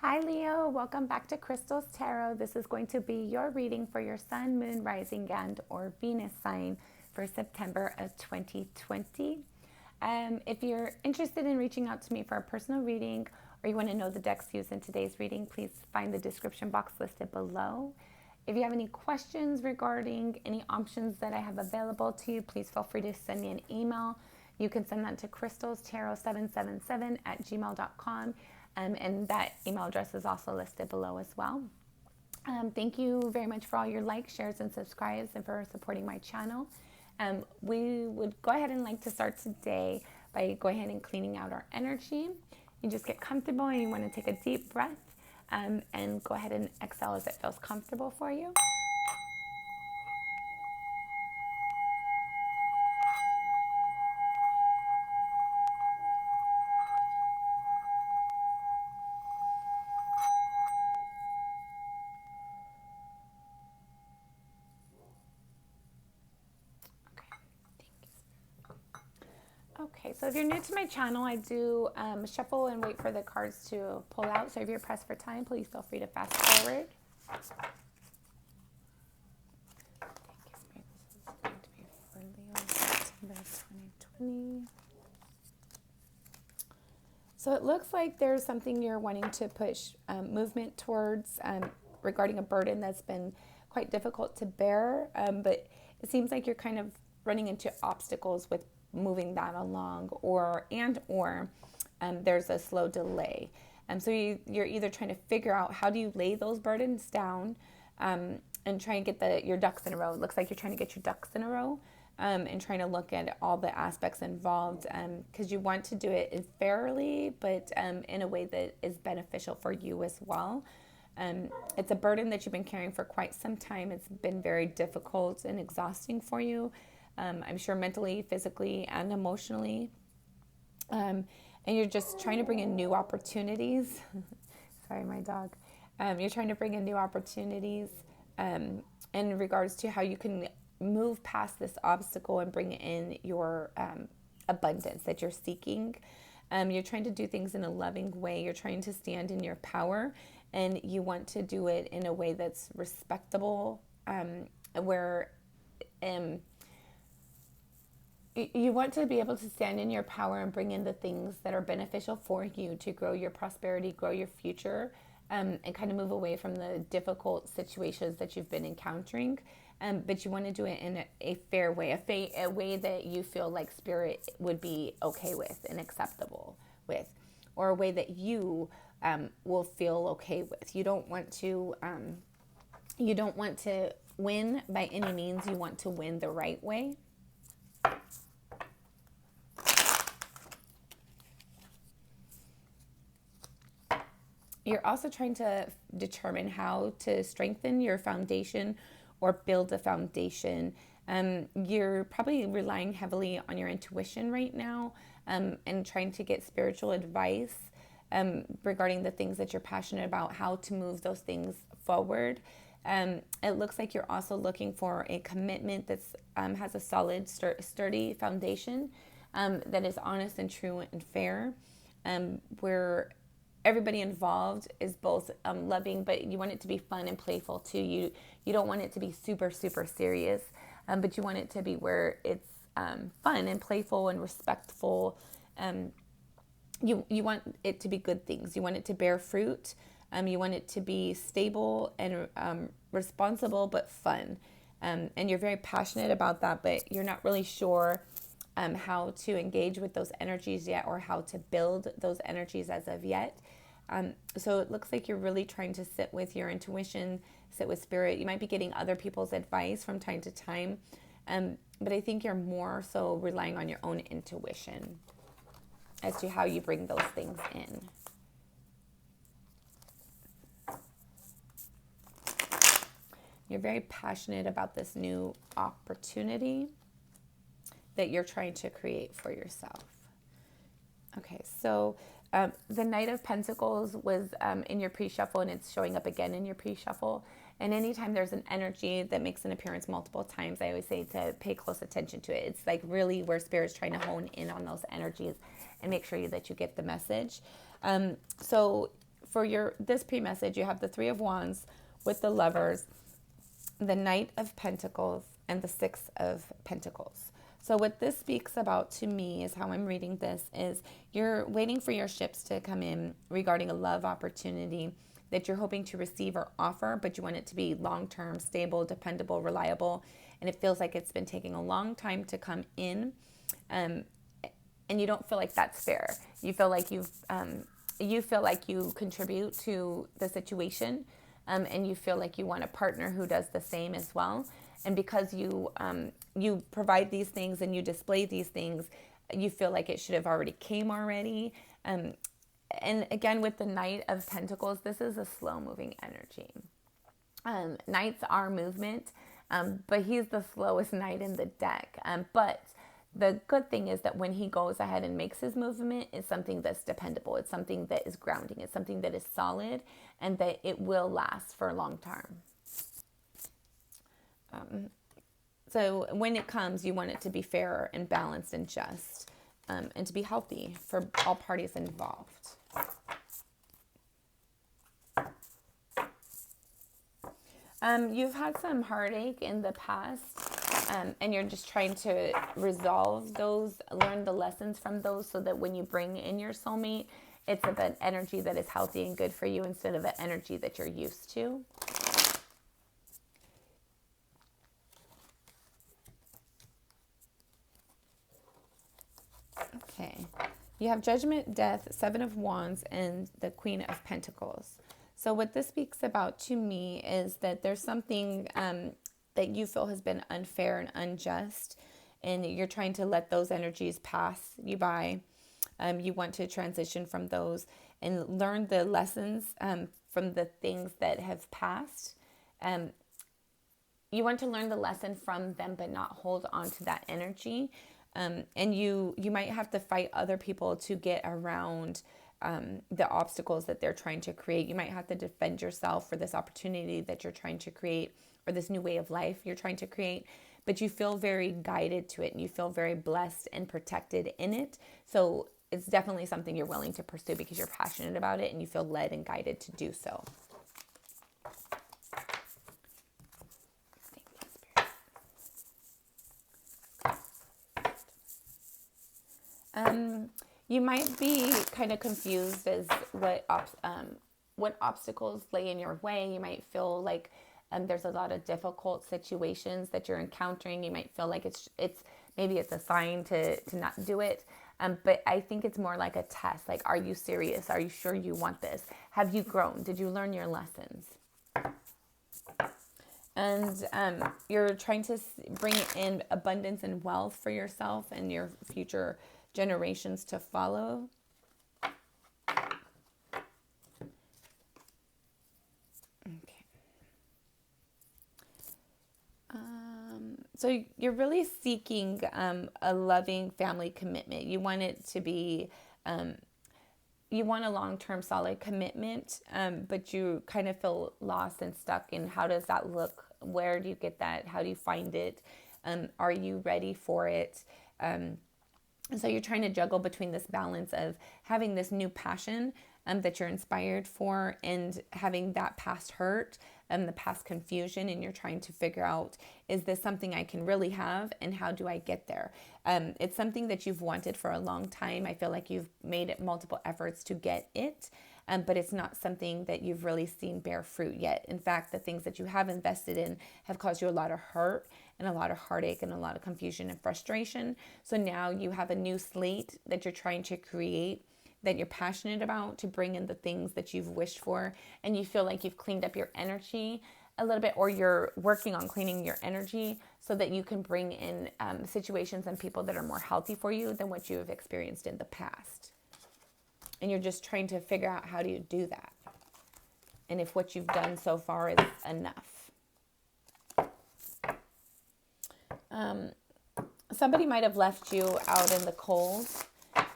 Hi Leo, welcome back to Crystal's Tarot. This is going to be your reading for your Sun, Moon, Rising, and or Venus sign for September of 2020. If you're interested in reaching out to me for a personal reading or you want to know the decks used in today's reading, please find the description box listed below. If you have any questions regarding any options that I have available to you, please feel free to send me an email. You can send that to crystalstarot777@gmail.com. And that email address is also listed below as well. Thank you very much for all your likes, shares, and subscribes and for supporting my channel. We would go ahead and like to start today by going ahead and cleaning out our energy. You just get comfortable and you want to take a deep breath and go ahead and exhale as it feels comfortable for you. Okay, so if you're new to my channel, I do shuffle and wait for the cards to pull out. So if you're pressed for time, please feel free to fast forward. Thank you, Spirit. This is going to be for Leo, September 2020. So it looks like there's something you're wanting to push movement towards regarding a burden that's been quite difficult to bear, but it seems like you're kind of running into obstacles with moving that along, or there's a slow delay. So you're either trying to figure out how do you lay those burdens down and try and get your ducks in a row. It looks like you're trying to get your ducks in a row and trying to look at all the aspects involved because you want to do it fairly, but in a way that is beneficial for you as well. It's a burden that you've been carrying for quite some time. It's been very difficult and exhausting for you. I'm sure mentally, physically, and emotionally. And you're just trying to bring in new opportunities. Sorry, my dog. You're trying to bring in new opportunities in regards to how you can move past this obstacle and bring in your abundance that you're seeking. You're trying to do things in a loving way. You're trying to stand in your power, and you want to do it in a way that's respectable, where you want to be able to stand in your power and bring in the things that are beneficial for you to grow your prosperity, grow your future, and kind of move away from the difficult situations that you've been encountering. But you want to do it in a fair way, a way that you feel like Spirit would be okay with and acceptable with, or a way that you will feel okay with. You don't want to win by any means. You want to win the right way. You're also trying to determine how to strengthen your foundation or build a foundation. You're probably relying heavily on your intuition right now and trying to get spiritual advice regarding the things that you're passionate about, how to move those things forward. It looks like you're also looking for a commitment that has a solid, sturdy foundation that is honest and true and fair, where everybody involved is both loving, but you want it to be fun and playful too. You don't want it to be super, super serious, but you want it to be where it's fun and playful and respectful. You want it to be good things. You want it to bear fruit. You want it to be stable and responsible, but fun. And you're very passionate about that, but you're not really sure how to engage with those energies yet, or how to build those energies as of yet. So it looks like you're really trying to sit with your intuition, sit with Spirit. You might be getting other people's advice from time to time, but I think you're more so relying on your own intuition as to how you bring those things in. You're very passionate about this new opportunity that you're trying to create for yourself. Okay, so the Knight of Pentacles was in your pre-shuffle, and it's showing up again in your pre-shuffle. And anytime there's an energy that makes an appearance multiple times, I always say to pay close attention to it. It's like really where Spirit's trying to hone in on those energies and make sure that you get the message. So for this pre-message, you have the Three of Wands with the Lovers, the Knight of Pentacles, and the Six of Pentacles. So what this speaks about to me is how I'm reading this is you're waiting for your ships to come in regarding a love opportunity that you're hoping to receive or offer, but you want it to be long-term, stable, dependable, reliable, and it feels like it's been taking a long time to come in, and you don't feel like that's fair. You feel like you feel like you contribute to the situation, and you feel like you want a partner who does the same as well. And because you provide these things and you display these things, you feel like it should have already came already. And again, with the Knight of Pentacles, this is a slow-moving energy. Knights are movement, but he's the slowest knight in the deck. But the good thing is that when he goes ahead and makes his movement, it's something that's dependable. It's something that is grounding. It's something that is solid and that it will last for a long term. So when it comes, you want it to be fair and balanced and just, and to be healthy for all parties involved. You've had some heartache in the past, and you're just trying to resolve those, learn the lessons from those, so that when you bring in your soulmate, it's of an energy that is healthy and good for you instead of an energy that you're used to. Okay. You have Judgment, Death, Seven of Wands, and the Queen of Pentacles. So what this speaks about to me is that there's something that you feel has been unfair and unjust, and you're trying to let those energies pass you by. You want to transition from those and learn the lessons from the things that have passed. You want to learn the lesson from them, but not hold on to that energy. And you might have to fight other people to get around the obstacles that they're trying to create. You might have to defend yourself for this opportunity that you're trying to create, or this new way of life you're trying to create, but you feel very guided to it and you feel very blessed and protected in it. So it's definitely something you're willing to pursue because you're passionate about it and you feel led and guided to do so. You might be kind of confused as what obstacles lay in your way. You might feel like there's a lot of difficult situations that you're encountering. You might feel like it's maybe it's a sign to not do it. But I think it's more like a test. Like, are you serious? Are you sure you want this? Have you grown? Did you learn your lessons? And you're trying to bring in abundance and wealth for yourself and your future generations to follow. Okay. So you're really seeking a loving family commitment. You want it to be, you want a long-term solid commitment, but you kind of feel lost and stuck in how does that look? Where do you get that? How do you find it? Are you ready for it? And so you're trying to juggle between this balance of having this new passion that you're inspired for and having that past hurt and the past confusion. And you're trying to figure out, is this something I can really have? And how do I get there? It's something that you've wanted for a long time. I feel like you've made multiple efforts to get it, but it's not something that you've really seen bear fruit yet. In fact, the things that you have invested in have caused you a lot of hurt and a lot of heartache and a lot of confusion and frustration. So now you have a new slate that you're trying to create, that you're passionate about, to bring in the things that you've wished for, and you feel like you've cleaned up your energy a little bit, or you're working on cleaning your energy so that you can bring in situations and people that are more healthy for you than what you have experienced in the past. And you're just trying to figure out, how do you do that? And if what you've done so far is enough. Somebody might have left you out in the cold,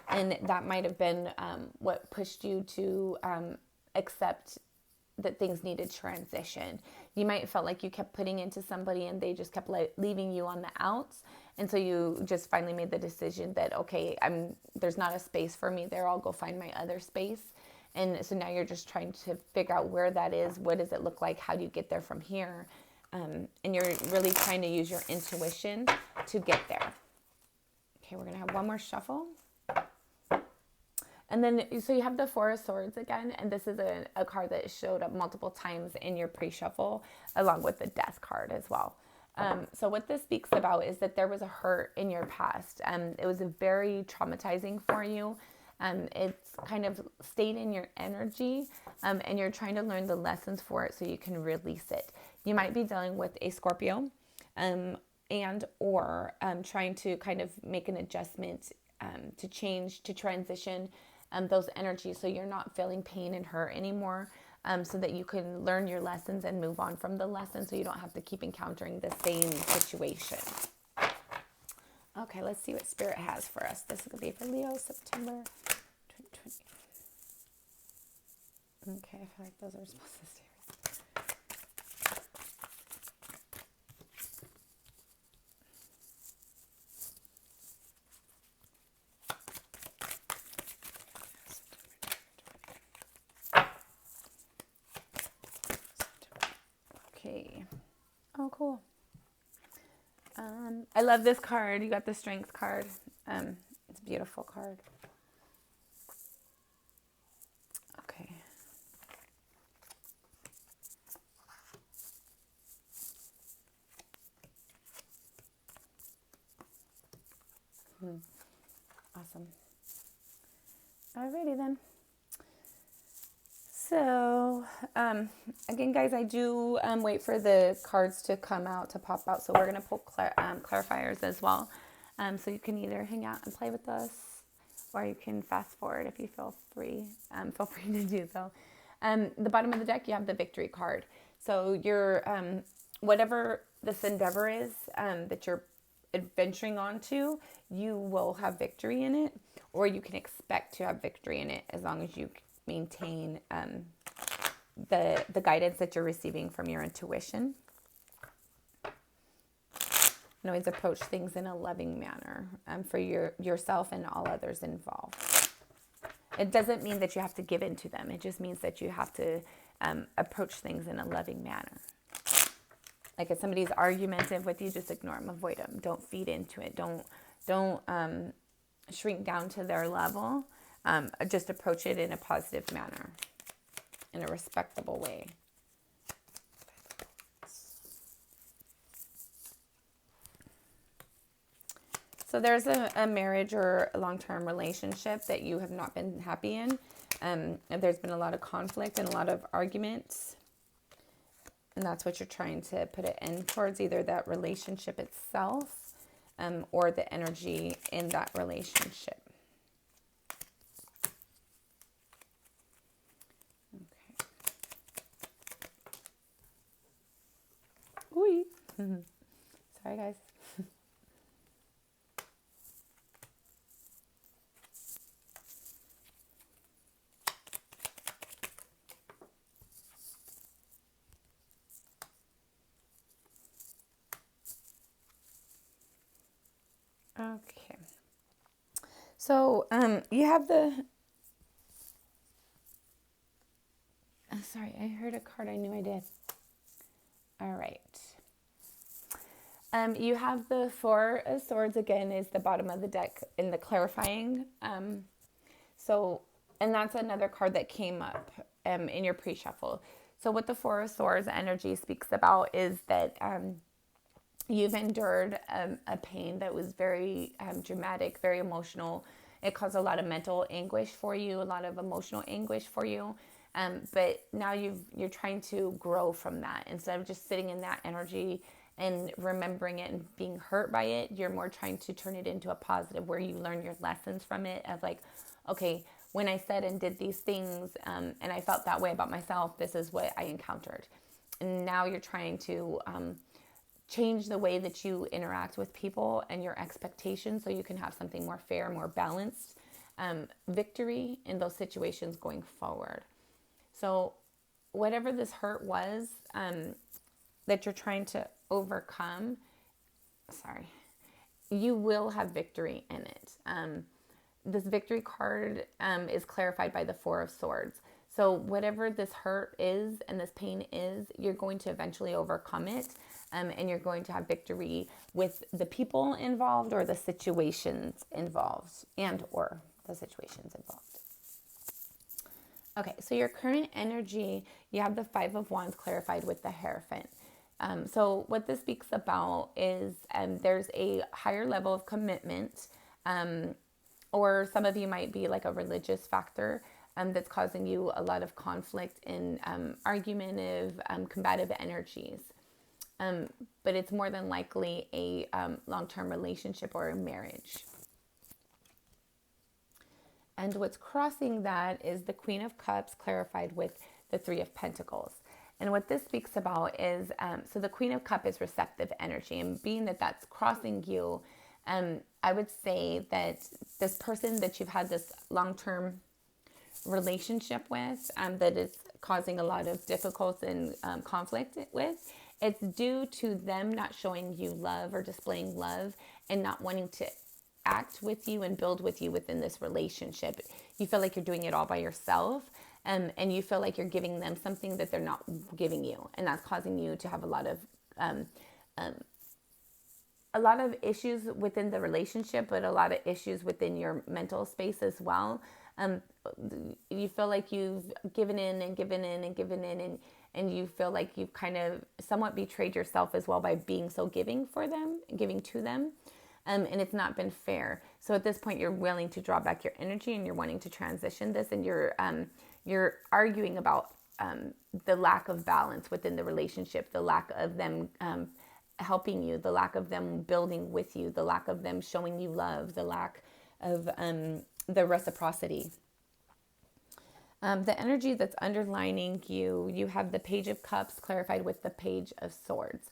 and that might have been what pushed you to accept that things needed transition. You might have felt like you kept putting into somebody and they just kept leaving you on the outs. And so you just finally made the decision that, okay, there's not a space for me there. I'll go find my other space. And so now you're just trying to figure out where that is. What does it look like? How do you get there from here? And you're really trying to use your intuition to get there. Okay, we're going to have one more shuffle. And then, so you have the Four of Swords again, and this is a card that showed up multiple times in your pre-shuffle, along with the Death card as well. So what this speaks about is that there was a hurt in your past. It was very traumatizing for you. It's kind of stayed in your energy, and you're trying to learn the lessons for it so you can release it. You might be dealing with a Scorpio, and or trying to kind of make an adjustment to change, to transition those energies so you're not feeling pain and hurt anymore, so that you can learn your lessons and move on from the lessons so you don't have to keep encountering the same situation. Okay, let's see what Spirit has for us. This will be for Leo, September 2020. Okay, I feel like those are supposed to stay. Okay. Oh, cool. I love this card. You got the Strength card. It's a beautiful card. Okay. Awesome. Alrighty then. So, again, guys, I do wait for the cards to come out, to pop out. So we're going to pull clarifiers as well. So you can either hang out and play with us, or you can fast forward if you feel free. Feel free to do so. The bottom of the deck, you have the Victory card. So your whatever this endeavor is that you're adventuring onto, you will have victory in it, or you can expect to have victory in it as long as you maintain the guidance that you're receiving from your intuition. And always approach things in a loving manner for yourself and all others involved. It doesn't mean that you have to give in to them. It just means that you have to approach things in a loving manner. Like if somebody's argumentative with you, just ignore them, avoid them. Don't feed into it. Don't shrink down to their level. Just approach it in a positive manner, in a respectable way. So there's a marriage or a long-term relationship that you have not been happy in. And there's been a lot of conflict and a lot of arguments. And that's what you're trying to put an end towards, either that relationship itself or the energy in that relationship. Ooh. Sorry, guys. Okay. So, you have the... sorry, I heard a card. I knew I did. All right. You have the Four of Swords again is the bottom of the deck in the clarifying. And that's another card that came up in your pre-shuffle. So what the Four of Swords energy speaks about is that you've endured a pain that was very dramatic, very emotional. It caused a lot of mental anguish for you, a lot of emotional anguish for you. But now you're trying to grow from that. Instead of just sitting in that energy and remembering it and being hurt by it, you're more trying to turn it into a positive where you learn your lessons from it of like, okay, when I said and did these things and I felt that way about myself, this is what I encountered. And now you're trying to change the way that you interact with people and your expectations so you can have something more fair, more balanced victory in those situations going forward. So whatever this hurt was that you're trying to overcome, you will have victory in it. this victory card is clarified by the Four of Swords. So whatever this hurt is and this pain is, you're going to eventually overcome it, and you're going to have victory with the people involved or the situations involved, and or the situations involved. Okay, so your current energy, you have the Five of Wands clarified with the Hierophant. So what this speaks about is there's a higher level of commitment, or some of you might be like a religious factor that's causing you a lot of conflict and argumentative, combative energies. But it's more than likely a long-term relationship or a marriage. And what's crossing that is the Queen of Cups clarified with the Three of Pentacles. And what this speaks about is, so the Queen of Cups is receptive energy. And being that that's crossing you, I would say that this person that you've had this long-term relationship with, that is causing a lot of difficulty and conflict with, it's due to them not showing you love or displaying love and not wanting to act with you and build with you within this relationship. You feel like you're doing it all by yourself, and you feel like you're giving them something that they're not giving you, and that's causing you to have a lot of issues within the relationship, but a lot of issues within your mental space as well. You feel like you've given in and given in and given in, and you feel like you've kind of somewhat betrayed yourself as well by being so giving for them, giving to them. And it's not been fair. So at this point, you're willing to draw back your energy and you're wanting to transition this, and you're arguing about the lack of balance within the relationship, the lack of them helping you, the lack of them building with you, the lack of them showing you love, the lack of the reciprocity. The energy that's underlining you have the Page of Cups clarified with the Page of Swords.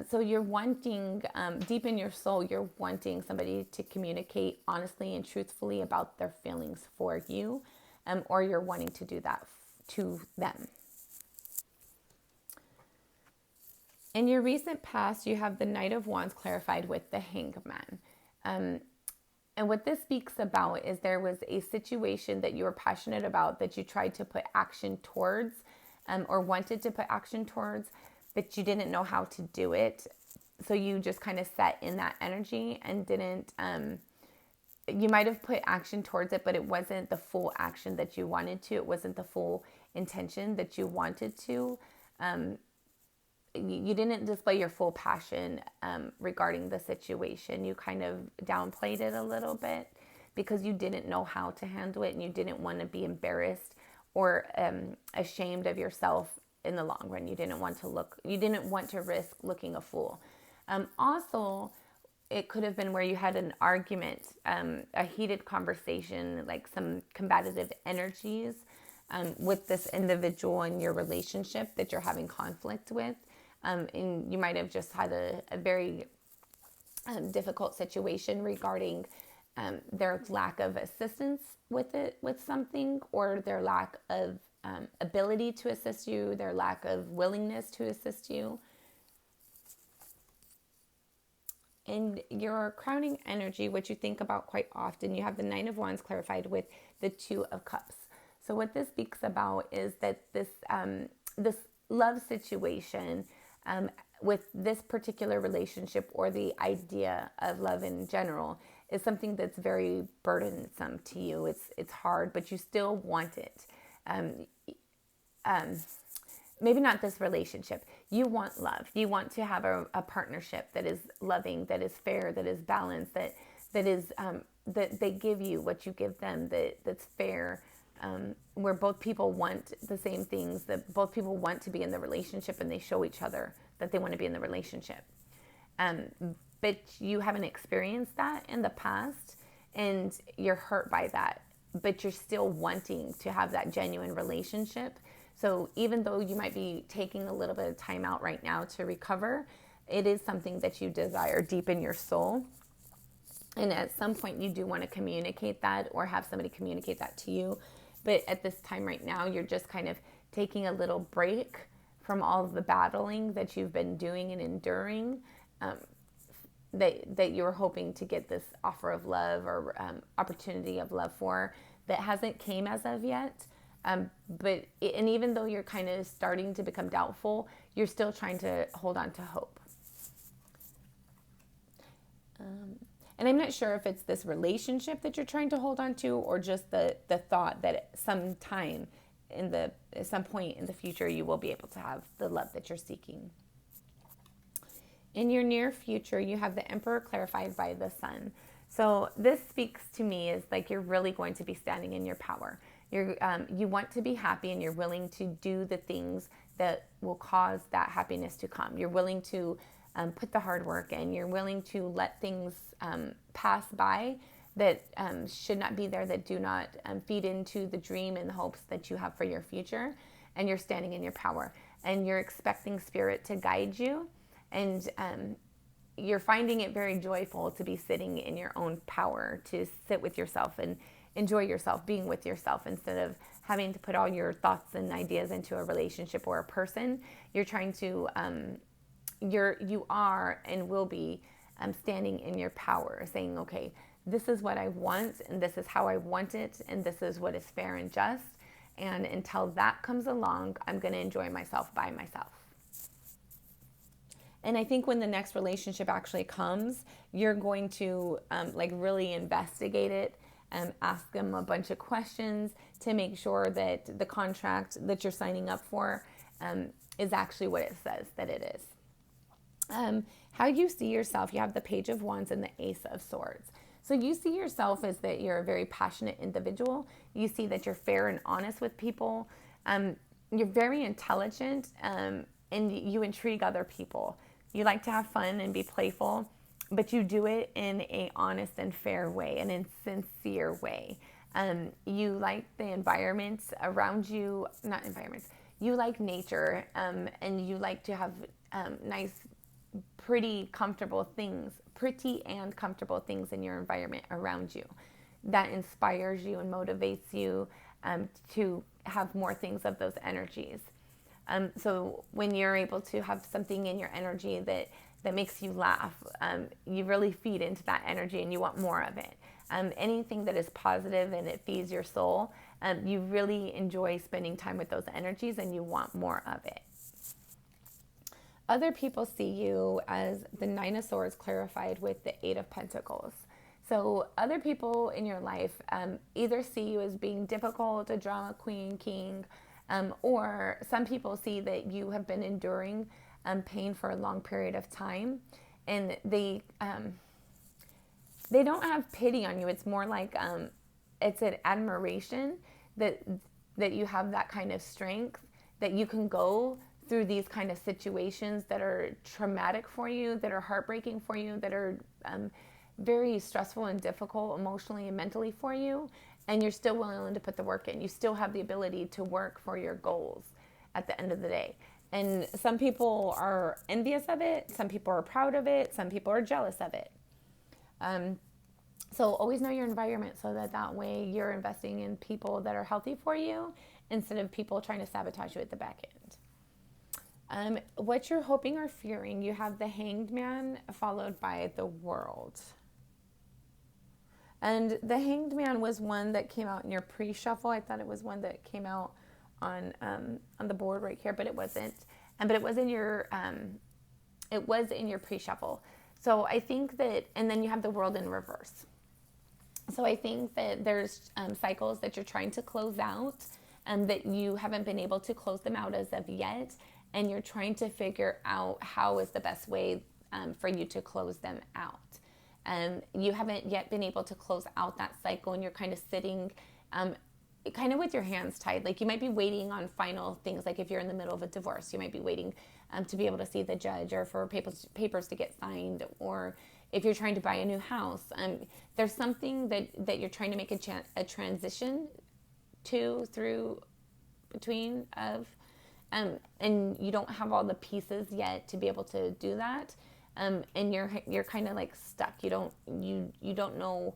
So you're wanting, deep in your soul, you're wanting somebody to communicate honestly and truthfully about their feelings for you, or you're wanting to do that to them. In your recent past, you have the Knight of Wands clarified with the Hanged Man. And what this speaks about is there was a situation that you were passionate about that you tried to put action towards, or wanted to put action towards, but you didn't know how to do it. So you just kind of sat in that energy and didn't, you might have put action towards it, but it wasn't the full action that you wanted to. It wasn't the full intention that you wanted to. You didn't display your full passion regarding the situation. You kind of downplayed it a little bit because you didn't know how to handle it, and you didn't want to be embarrassed or ashamed of yourself in the long run. You didn't want to risk looking a fool. Also, it could have been where you had an argument, a heated conversation, like some combative energies with this individual in your relationship that you're having conflict with. And you might have just had a very difficult situation regarding their lack of assistance with something, or their lack of ability to assist you, their lack of willingness to assist you. And your crowning energy, which you think about quite often, you have the Nine of Wands clarified with the Two of Cups. So what this speaks about is that this love situation with this particular relationship, or the idea of love in general, is something that's very burdensome to you. It's hard, but you still want it. Maybe not this relationship. You want love. You want to have a partnership that is loving, that is fair, that is balanced, that is that they give you what you give them, that's fair, where both people want the same things, that both people want to be in the relationship and they show each other that they want to be in the relationship. But you haven't experienced that in the past, and you're hurt by that, but you're still wanting to have that genuine relationship. So even though you might be taking a little bit of time out right now to recover, it is something that you desire deep in your soul. And at some point you do want to communicate that, or have somebody communicate that to you. But at this time right now, you're just kind of taking a little break from all of the battling that you've been doing and enduring, that you're hoping to get this offer of love or opportunity of love for that hasn't came as of yet. And even though you're kind of starting to become doubtful, you're still trying to hold on to hope. And I'm not sure if it's this relationship that you're trying to hold on to, or just the thought that at some point in the future you will be able to have the love that you're seeking. In your near future, you have the Emperor clarified by the Sun. So this speaks to me as like you're really going to be standing in your power. You want to be happy, and you're willing to do the things that will cause that happiness to come. You're willing to put the hard work in. You're willing to let things pass by that should not be there, that do not feed into the dream and the hopes that you have for your future. And you're standing in your power, and you're expecting Spirit to guide you. And you're finding it very joyful to be sitting in your own power, to sit with yourself and enjoy yourself, being with yourself, instead of having to put all your thoughts and ideas into a relationship or a person. You're trying to, you are and will be standing in your power, saying, okay, this is what I want, and this is how I want it, and this is what is fair and just. And until that comes along, I'm going to enjoy myself by myself. And I think when the next relationship actually comes, you're going to really investigate it and ask them a bunch of questions to make sure that the contract that you're signing up for is actually what it says that it is. How you see yourself, you have the Page of Wands and the Ace of Swords. So you see yourself as that you're a very passionate individual. You see that you're fair and honest with people. You're very intelligent, and you intrigue other people. You like to have fun and be playful, but you do it in a honest and fair way and in sincere way. You like the environments around you, not environments. You like nature, and you like to have nice, pretty and comfortable things in your environment around you. That inspires you and motivates you to have more things of those energies. So when you're able to have something in your energy that makes you laugh, you really feed into that energy and you want more of it. Anything that is positive and it feeds your soul, you really enjoy spending time with those energies and you want more of it. Other people see you as the Nine of Swords clarified with the Eight of Pentacles. So other people in your life either see you as being difficult, a drama queen, king, or some people see that you have been enduring pain for a long period of time, and they don't have pity on you. It's more like it's an admiration that you have that kind of strength, that you can go through these kind of situations that are traumatic for you, that are heartbreaking for you, that are very stressful and difficult emotionally and mentally for you, and you're still willing to put the work in. You still have the ability to work for your goals at the end of the day. And some people are envious of it, some people are proud of it, some people are jealous of it. So always know your environment, so that way you're investing in people that are healthy for you instead of people trying to sabotage you at the back end. What you're hoping or fearing, you have the Hanged Man followed by the World. And the Hanged Man was one that came out in your pre-shuffle. I thought it was one that came out on the board right here, but it wasn't. But it was in your pre-shuffle. So I think that, and then you have the World in reverse. So I think that there's cycles that you're trying to close out, and that you haven't been able to close them out as of yet, and you're trying to figure out how is the best way for you to close them out. You haven't yet been able to close out that cycle, and you're kind of sitting kind of with your hands tied. Like you might be waiting on final things, like if you're in the middle of a divorce, you might be waiting to be able to see the judge, or for papers to get signed, or if you're trying to buy a new house. There's something that you're trying to make a transition between of, and you don't have all the pieces yet to be able to do that. And you're kind of like stuck. You don't know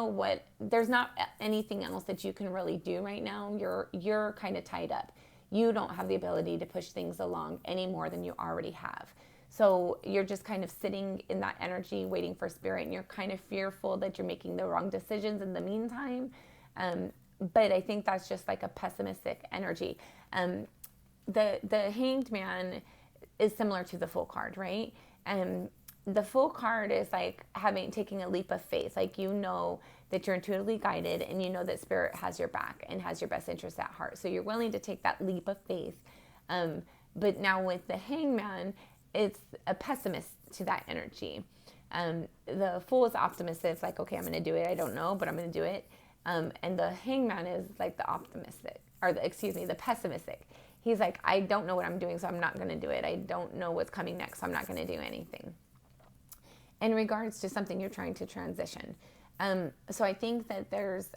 what, there's not anything else that you can really do right now. You're kind of tied up. You don't have the ability to push things along any more than you already have. So you're just kind of sitting in that energy waiting for spirit, and you're kind of fearful that you're making the wrong decisions in the meantime. But I think that's just like a pessimistic energy. The Hanged Man is similar to the Fool card, right? The Fool card is like taking a leap of faith. Like, you know that you're intuitively guided, and you know that spirit has your back and has your best interest at heart. So you're willing to take that leap of faith. But now with the Hangman, it's a pessimist to that energy. The Fool is optimistic. It's like, okay, I'm going to do it. I don't know, but I'm going to do it. And the Hangman is like the optimistic, or the pessimistic. He's like, I don't know what I'm doing, so I'm not going to do it. I don't know what's coming next, so I'm not going to do anything. In regards to something you're trying to transition. So I think that there's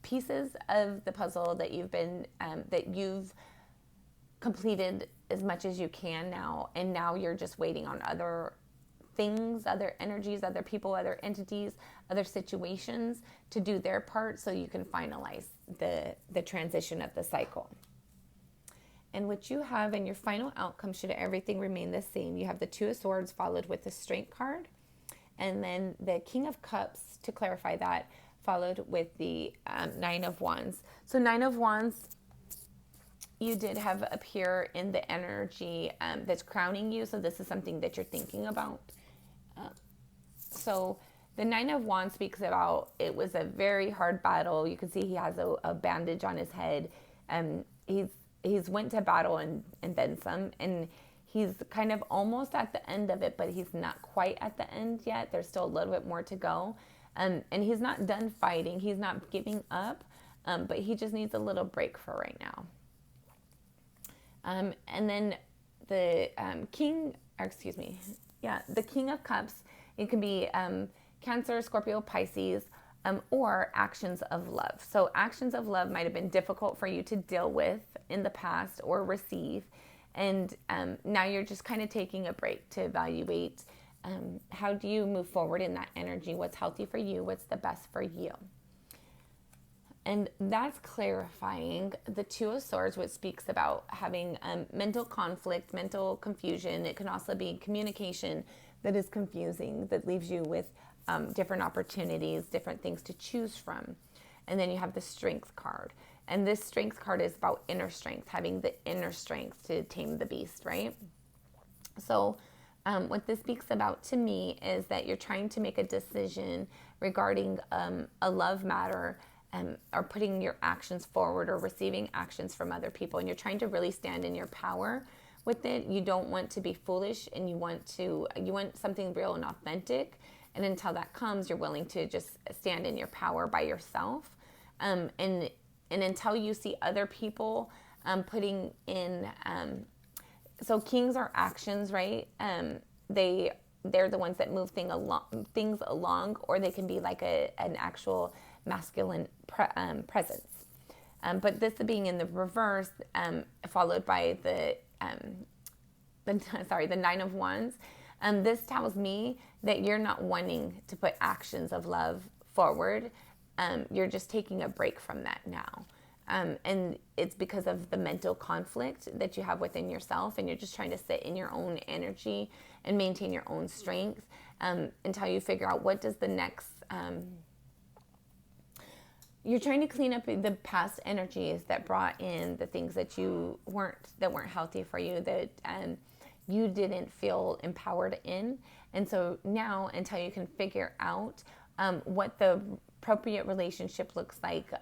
pieces of the puzzle that you've completed as much as you can now, and now you're just waiting on other things, other energies, other people, other entities, other situations to do their part, so you can finalize the transition of the cycle. And what you have in your final outcome, should everything remain the same, you have the Two of Swords followed with the Strength card, and then the King of Cups, to clarify that, followed with the Nine of Wands. So Nine of Wands, you did have appear in the energy that's crowning you. So this is something that you're thinking about. So the Nine of Wands speaks about, it was a very hard battle. You can see he has a bandage on his head. He's went to battle and then some. And he's kind of almost at the end of it, but he's not quite at the end yet. There's still a little bit more to go. And he's not done fighting. He's not giving up. But he just needs a little break for right now. And then the the King of Cups, it can be Cancer, Scorpio, Pisces, or actions of love. So actions of love might have been difficult for you to deal with in the past or receive. And now you're just kind of taking a break to evaluate how do you move forward in that energy? What's healthy for you? What's the best for you? And that's clarifying the Two of Swords, which speaks about having mental conflict, mental confusion. It can also be communication that is confusing, that leaves you with different opportunities, different things to choose from. And then you have the Strength card. And this Strength card is about inner strength, having the inner strength to tame the beast, right? So what this speaks about to me is that you're trying to make a decision regarding a love matter, or putting your actions forward or receiving actions from other people, and you're trying to really stand in your power with it. You don't want to be foolish, and you want something real and authentic. And until that comes, you're willing to just stand in your power by yourself. And until you see other people putting in, so kings are actions, right? They're the ones that move things along, or they can be like an actual masculine presence. But this being in the reverse, followed by the Nine of Wands, this tells me that you're not wanting to put actions of love forward. You're just taking a break from that now. And it's because of the mental conflict that you have within yourself, and you're just trying to sit in your own energy and maintain your own strength until you figure out what does the next... You're trying to clean up the past energies that brought in the things that weren't healthy for you, that you didn't feel empowered in. And so now, until you can figure out what the appropriate relationship looks like,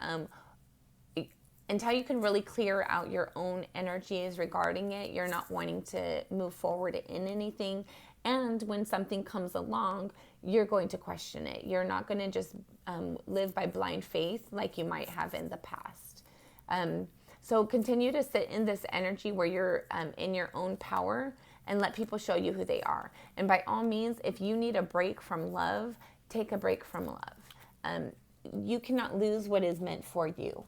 until you can really clear out your own energies regarding it, you're not wanting to move forward in anything. And when something comes along, you're going to question it. You're not going to just live by blind faith like you might have in the past. So continue to sit in this energy where you're in your own power, and let people show you who they are. And by all means, if you need a break from love, take a break from love. You cannot lose what is meant for you.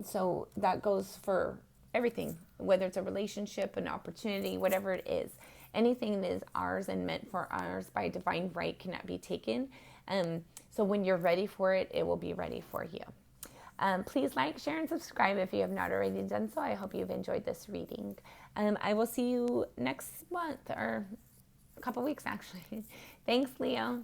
So that goes for everything, whether it's a relationship, an opportunity, whatever it is. Anything that is ours and meant for ours by divine right cannot be taken. So when you're ready for it, it will be ready for you. Please like, share, and subscribe if you have not already done so. I hope you've enjoyed this reading. I will see you next month, or a couple weeks actually. Thanks, Leo.